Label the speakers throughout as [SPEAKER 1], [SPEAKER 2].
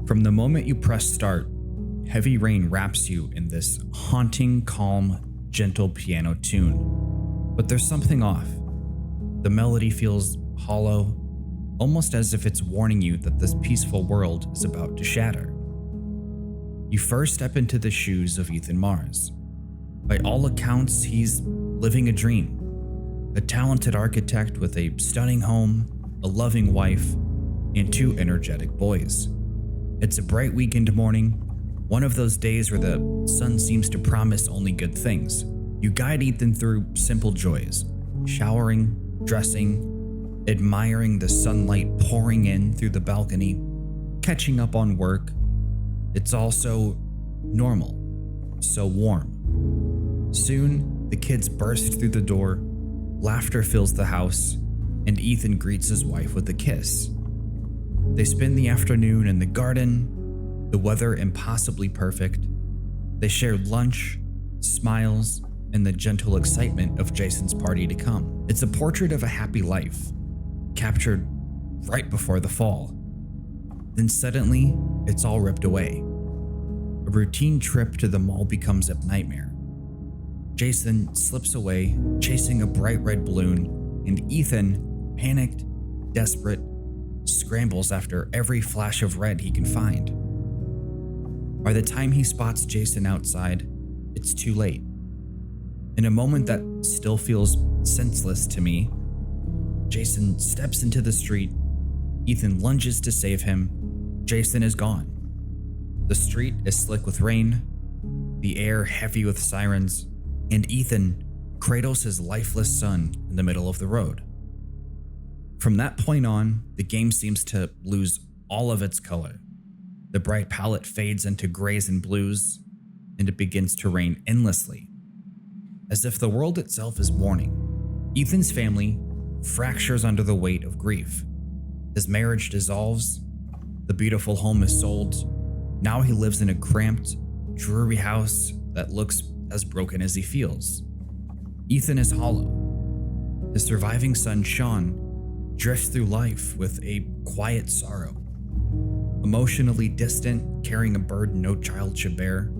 [SPEAKER 1] From the moment you press start, Heavy Rain wraps you in this haunting, calm, gentle piano tune. But there's something off. The melody feels hollow, almost as if it's warning you that this peaceful world is about to shatter. You first step into the shoes of Ethan Mars. By all accounts, he's living a dream. A talented architect with a stunning home, a loving wife, and 2 energetic boys. It's a bright weekend morning, one of those days where the sun seems to promise only good things. You guide Ethan through simple joys, showering, dressing, admiring the sunlight pouring in through the balcony, catching up on work. It's all so normal, so warm. Soon, the kids burst through the door, laughter fills the house, and Ethan greets his wife with a kiss. They spend the afternoon in the garden, the weather impossibly perfect. They share lunch, smiles, and the gentle excitement of Jason's party to come. It's a portrait of a happy life, captured right before the fall. Then suddenly, it's all ripped away. A routine trip to the mall becomes a nightmare. Jason slips away, chasing a bright red balloon, and Ethan, panicked, desperate, scrambles after every flash of red he can find. By the time he spots Jason outside, it's too late. In a moment that still feels senseless to me, Jason steps into the street. Ethan lunges to save him. Jason is gone. The street is slick with rain, the air heavy with sirens, and Ethan cradles his lifeless son in the middle of the road. From that point on, the game seems to lose all of its color. The bright palette fades into grays and blues, and it begins to rain endlessly, as if the world itself is mourning. Ethan's family fractures under the weight of grief. His marriage dissolves, the beautiful home is sold. Now he lives in a cramped, dreary house that looks as broken as he feels. Ethan is hollow. His surviving son, Sean, drifts through life with a quiet sorrow. Emotionally distant, carrying a burden no child should bear.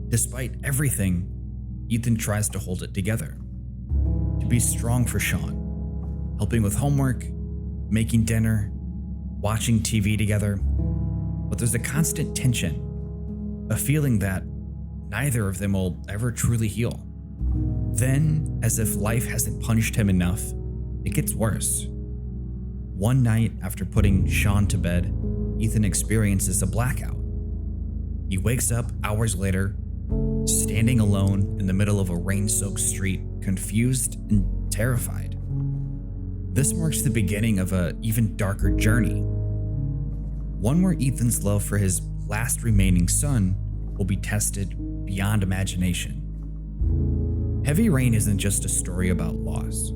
[SPEAKER 1] Despite everything, Ethan tries to hold it together. To be strong for Sean, helping with homework, making dinner, watching TV together. But there's a constant tension, a feeling that neither of them will ever truly heal. Then, as if life hasn't punished him enough, it gets worse. One night after putting Sean to bed, Ethan experiences a blackout. He wakes up hours later, standing alone in the middle of a rain-soaked street, confused and terrified. This marks the beginning of an even darker journey, one where Ethan's love for his last remaining son will be tested beyond imagination. Heavy Rain isn't just a story about loss.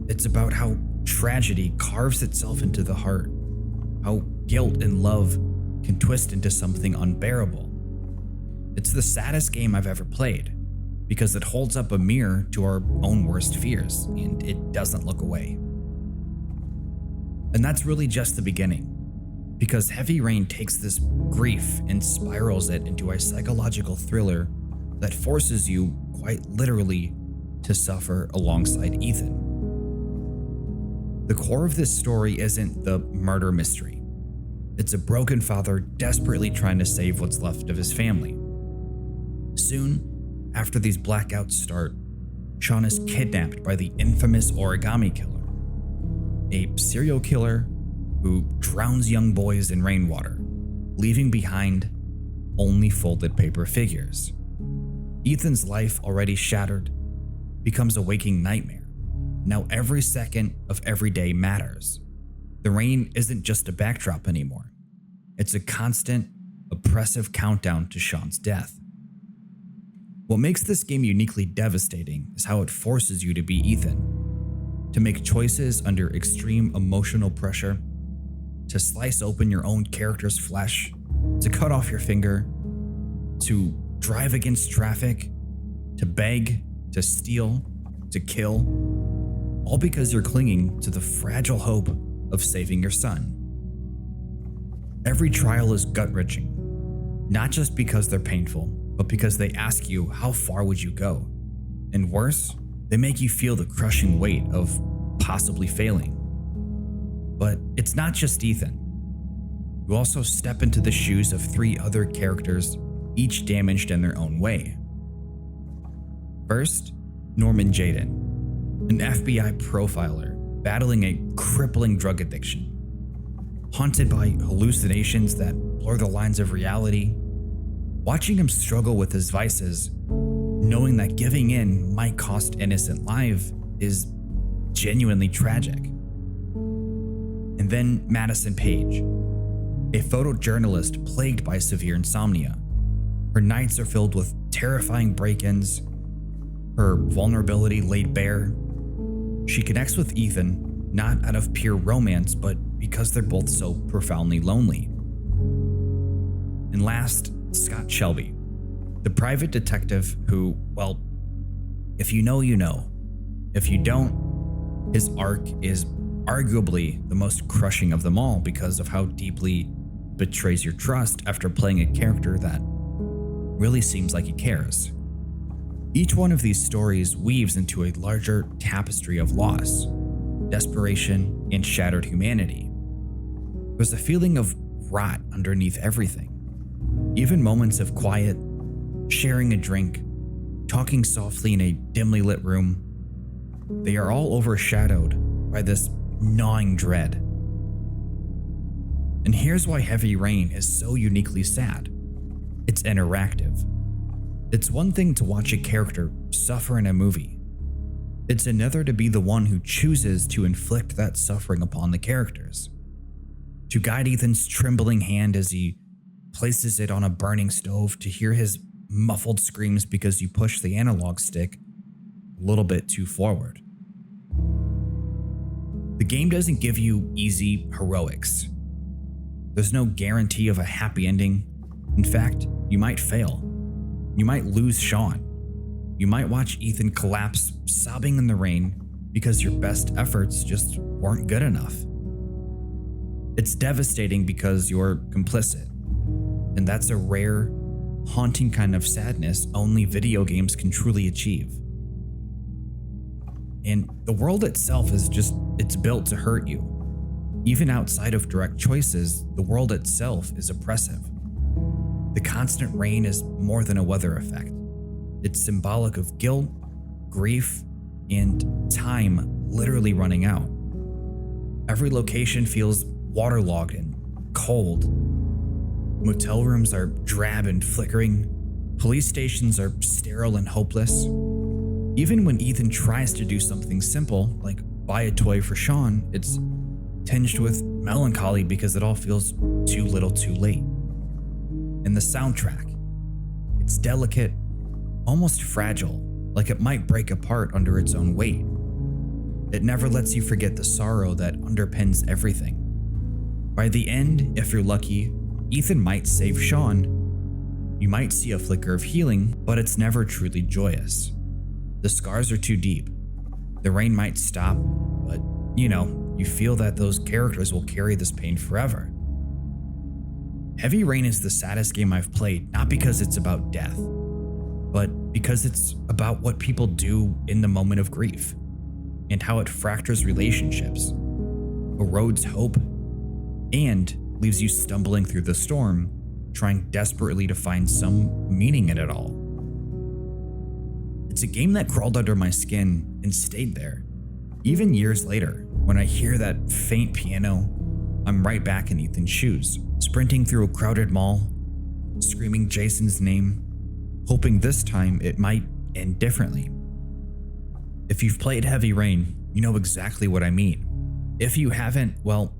[SPEAKER 1] It's about how tragedy carves itself into the heart, how guilt and love can twist into something unbearable. It's the saddest game I've ever played because it holds up a mirror to our own worst fears, and it doesn't look away. And that's really just the beginning, because Heavy Rain takes this grief and spirals it into a psychological thriller that forces you, quite literally, to suffer alongside Ethan. The core of this story isn't the murder mystery. It's a broken father desperately trying to save what's left of his family. Soon, after these blackouts start, Sean is kidnapped by the infamous origami killer, a serial killer who drowns young boys in rainwater, leaving behind only folded paper figures. Ethan's life, already shattered, becomes a waking nightmare. Now every second of every day matters. The rain isn't just a backdrop anymore. It's a constant, oppressive countdown to Sean's death. What makes this game uniquely devastating is how it forces you to be Ethan, to make choices under extreme emotional pressure, to slice open your own character's flesh, to cut off your finger, to drive against traffic, to beg, to steal, to kill, all because you're clinging to the fragile hope of saving your son. Every trial is gut-wrenching, not just because they're painful, but because they ask you how far would you go? And worse, they make you feel the crushing weight of possibly failing. But it's not just Ethan. You also step into the shoes of 3 other characters, each damaged in their own way. First, Norman Jayden, an FBI profiler battling a crippling drug addiction. Haunted by hallucinations that blur the lines of reality, watching him struggle with his vices, knowing that giving in might cost innocent lives, is genuinely tragic. And then Madison Page, a photojournalist plagued by severe insomnia. Her nights are filled with terrifying break-ins, her vulnerability laid bare. She connects with Ethan not out of pure romance, but because they're both so profoundly lonely. And last, Scott Shelby, the private detective who, well, if you know, you know. If you don't, his arc is arguably the most crushing of them all because of how deeply it betrays your trust after playing a character that really seems like he cares. Each one of these stories weaves into a larger tapestry of loss, desperation, and shattered humanity. There's a feeling of rot underneath everything. Even moments of quiet, sharing a drink, talking softly in a dimly lit room, they are all overshadowed by this gnawing dread. And here's why Heavy Rain is so uniquely sad. It's interactive. It's one thing to watch a character suffer in a movie. It's another to be the one who chooses to inflict that suffering upon the characters. To guide Ethan's trembling hand as he places it on a burning stove, to hear his muffled screams because you push the analog stick a little bit too forward. The game doesn't give you easy heroics. There's no guarantee of a happy ending. In fact, you might fail. You might lose Sean. You might watch Ethan collapse, sobbing in the rain because your best efforts just weren't good enough. It's devastating because you're complicit, and that's a rare, haunting kind of sadness only video games can truly achieve. And the world itself it's built to hurt you. Even outside of direct choices, the world itself is oppressive. The constant rain is more than a weather effect. It's symbolic of guilt, grief, and time literally running out. Every location feels waterlogged and cold. Motel rooms are drab and flickering. Police stations are sterile and hopeless. Even when Ethan tries to do something simple, like buy a toy for Sean, it's tinged with melancholy because it all feels too little too late. And the soundtrack, it's delicate, almost fragile, like it might break apart under its own weight. It never lets you forget the sorrow that underpins everything. By the end, if you're lucky, Ethan might save Sean. You might see a flicker of healing, but it's never truly joyous. The scars are too deep. The rain might stop, but you feel that those characters will carry this pain forever. Heavy Rain is the saddest game I've played, not because it's about death, but because it's about what people do in the moment of grief, and how it fractures relationships, erodes hope, and leaves you stumbling through the storm, trying desperately to find some meaning in it all. It's a game that crawled under my skin and stayed there. Even years later, when I hear that faint piano, I'm right back in Ethan's shoes, sprinting through a crowded mall, screaming Jason's name, hoping this time it might end differently. If you've played Heavy Rain, you know exactly what I mean. If you haven't, well,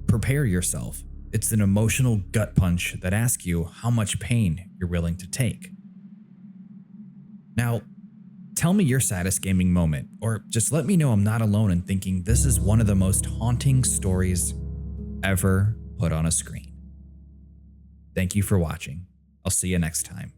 [SPEAKER 1] prepare yourself. It's an emotional gut punch that asks you how much pain you're willing to take. Now, tell me your saddest gaming moment, or just let me know I'm not alone in thinking this is one of the most haunting stories ever put on a screen. Thank you for watching. I'll see you next time.